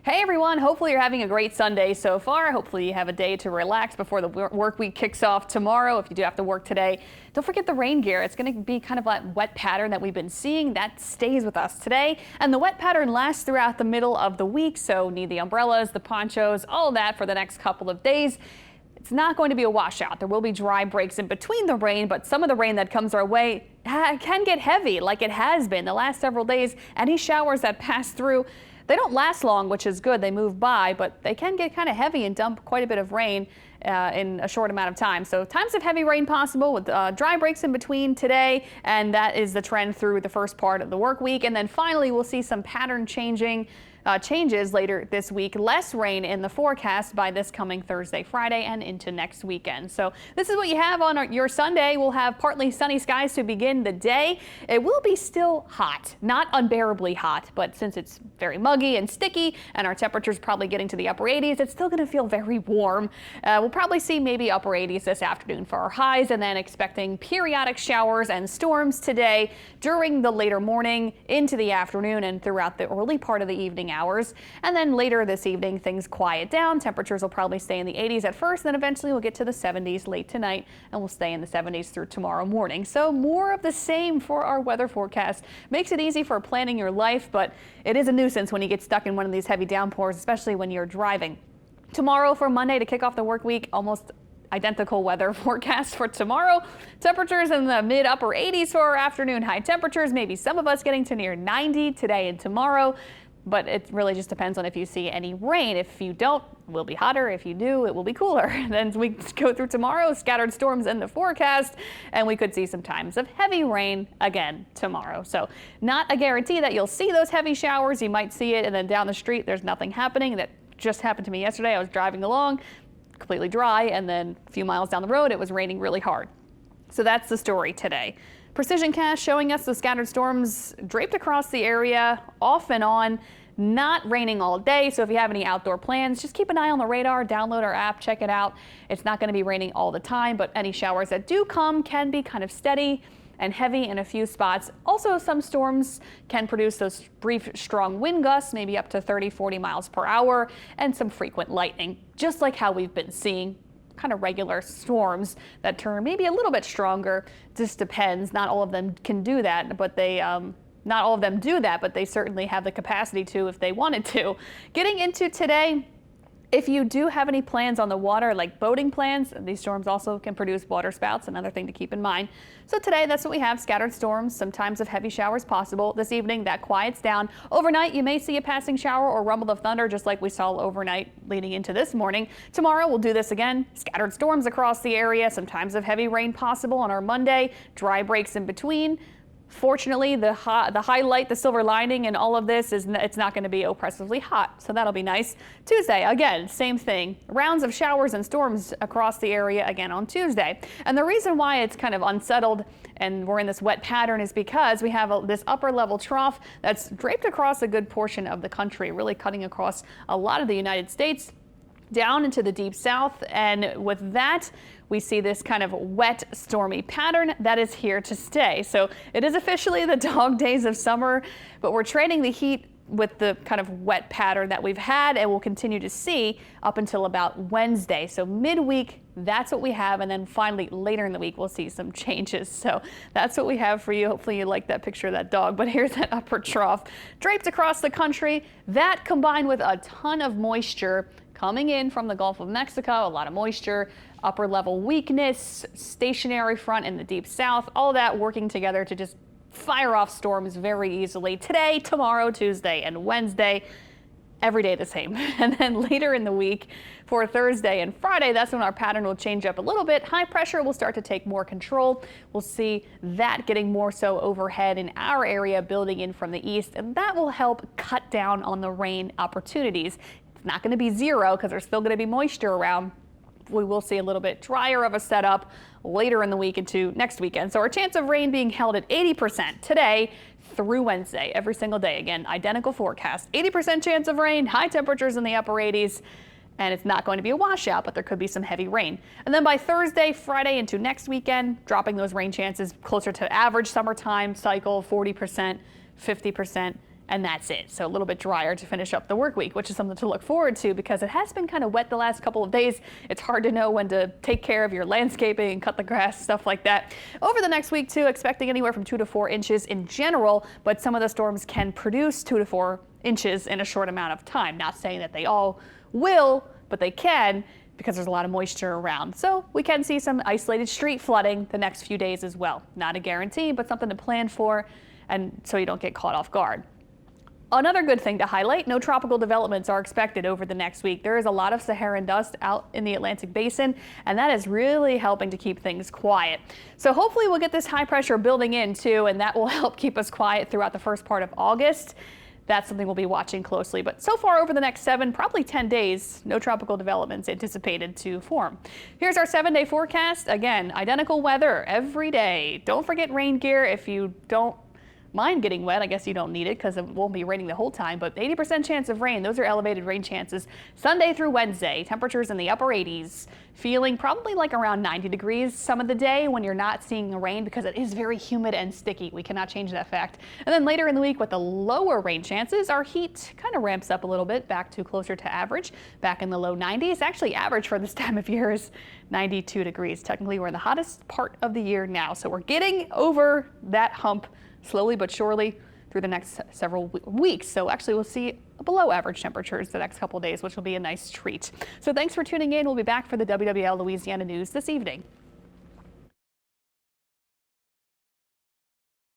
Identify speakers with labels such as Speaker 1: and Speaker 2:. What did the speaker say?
Speaker 1: Hey everyone, hopefully you're having a great Sunday so far. Hopefully you have a day to relax before the work week kicks off tomorrow. If you do have to work today, don't forget the rain gear. It's going to be kind of that wet pattern that we've been seeing that stays with us today. And the wet pattern lasts throughout the middle of the week, so need the umbrellas, the ponchos, all of that for the next couple of days. It's not going to be a washout. There will be dry breaks in between the rain, but some of the rain that comes our way can get heavy like it has been the last several days. Any showers that pass through, they don't last long, which is good. They move by, but they can get kind of heavy and dump quite a bit of rain in a short amount of time. So times of heavy rain possible with dry breaks in between today, and that is the trend through the first part of the work week. And then finally, we'll see some pattern changes later this week. Less rain in the forecast by this coming Thursday, Friday, and into next weekend. So this is what you have on your Sunday. We'll have partly sunny skies to begin the day. It will be still hot, not unbearably hot, but since it's very muggy and sticky and our temperatures probably getting to the upper 80s, it's still going to feel very warm. We'll probably see maybe upper 80s this afternoon for our highs, and then expecting periodic showers and storms today during the later morning into the afternoon and throughout the early part of the evening hours. And then later this evening, things quiet down. Temperatures will probably stay in the 80s at first, then eventually we'll get to the 70s late tonight, and we'll stay in the 70s through tomorrow morning. So more of the same for our weather forecast. Makes it easy for planning your life, but it is a nuisance when you get stuck in one of these heavy downpours, especially when you're driving. Tomorrow for Monday to kick off the work week, almost identical weather forecast for tomorrow. Temperatures in the mid upper 80s for our afternoon high temperatures, maybe some of us getting to near 90 today and tomorrow. But it really just depends on if you see any rain. If you don't, it will be hotter. If you do, it will be cooler. Then we go through tomorrow, scattered storms in the forecast, and we could see some times of heavy rain again tomorrow. So not a guarantee that you'll see those heavy showers. You might see it, and then down the street, there's nothing happening. That just happened to me yesterday. I was driving along, completely dry, and then a few miles down the road, it was raining really hard. So that's the story today. Precision cast showing us the scattered storms draped across the area off and on, not raining all day. So if you have any outdoor plans, just keep an eye on the radar, download our app, check it out. It's not going to be raining all the time, but any showers that do come can be kind of steady and heavy in a few spots. Also, some storms can produce those brief strong wind gusts, maybe up to 30-40 miles per hour, and some frequent lightning, just like how we've been seeing kind of regular storms that turn maybe a little bit stronger. Just depends. Not all of them can do that, but not all of them do that, but they certainly have the capacity to if they wanted to. Getting into today, if you do have any plans on the water, like boating plans, these storms also can produce water spouts, another thing to keep in mind. So today, that's what we have, scattered storms, some times of heavy showers possible. This evening, that quiets down. Overnight, you may see a passing shower or rumble of thunder, just like we saw overnight leading into this morning. Tomorrow, we'll do this again. Scattered storms across the area, some times of heavy rain possible on our Monday, dry breaks in between. Fortunately, the highlight, the silver lining in all of this is it's not going to be oppressively hot, so that'll be nice. Tuesday, again, same thing. Rounds of showers and storms across the area again on Tuesday. And the reason why it's kind of unsettled and we're in this wet pattern is because we have this upper level trough that's draped across a good portion of the country, really cutting across a lot of the United States, down into the deep south, and with that we see this kind of wet stormy pattern that is here to stay. So it is officially the dog days of summer, but we're trading the heat with the kind of wet pattern that we've had and we'll continue to see up until about Wednesday. So midweek, that's what we have, and then finally later in the week we'll see some changes. So that's what we have for you. Hopefully you like that picture of that dog, but here's that upper trough draped across the country. That combined with a ton of moisture coming in from the Gulf of Mexico, a lot of moisture, upper level weakness, stationary front in the deep south, all that working together to just fire off storms very easily today, tomorrow, Tuesday, and Wednesday. Every day the same. And then later in the week for Thursday and Friday, that's when our pattern will change up a little bit. High pressure will start to take more control. We'll see that getting more so overhead in our area, building in from the east, and that will help cut down on the rain opportunities. It's not going to be zero because there's still going to be moisture around. We will see a little bit drier of a setup later in the week into next weekend. So our chance of rain being held at 80% today through Wednesday, every single day. Again, identical forecast, 80% chance of rain, high temperatures in the upper 80s, and it's not going to be a washout, but there could be some heavy rain. And then by Thursday, Friday into next weekend, dropping those rain chances closer to average summertime cycle, 40%, 50%, and that's it. So a little bit drier to finish up the work week, which is something to look forward to because it has been kind of wet the last couple of days. It's hard to know when to take care of your landscaping and cut the grass, stuff like that. Over the next week too, expecting anywhere from 2 to 4 inches in general, but some of the storms can produce 2 to 4 inches in a short amount of time. Not saying that they all will, but they can, because there's a lot of moisture around. So we can see some isolated street flooding the next few days as well. Not a guarantee, but something to plan for, and so you don't get caught off guard. Another good thing to highlight, no tropical developments are expected over the next week. There is a lot of Saharan dust out in the Atlantic basin, and that is really helping to keep things quiet. So hopefully we'll get this high pressure building in too, and that will help keep us quiet throughout the first part of August. That's something we'll be watching closely. But so far over the next 7, probably 10 days, no tropical developments anticipated to form. Here's our 7-day forecast. Again, identical weather every day. Don't forget rain gear if you don't mind getting wet. I guess you don't need it because it won't be raining the whole time, but 80% chance of rain. Those are elevated rain chances Sunday through Wednesday. Temperatures in the upper 80s, feeling probably like around 90 degrees some of the day when you're not seeing the rain because it is very humid and sticky. We cannot change that fact. And then later in the week with the lower rain chances, our heat kind of ramps up a little bit back to closer to average, back in the low 90s. Actually, average for this time of year is 92 degrees. Technically, we're in the hottest part of the year now, so we're getting over that hump slowly but surely through the next several weeks. So actually we'll see below average temperatures the next couple of days, which will be a nice treat. So thanks for tuning in. We'll be back for the WWL Louisiana News this evening.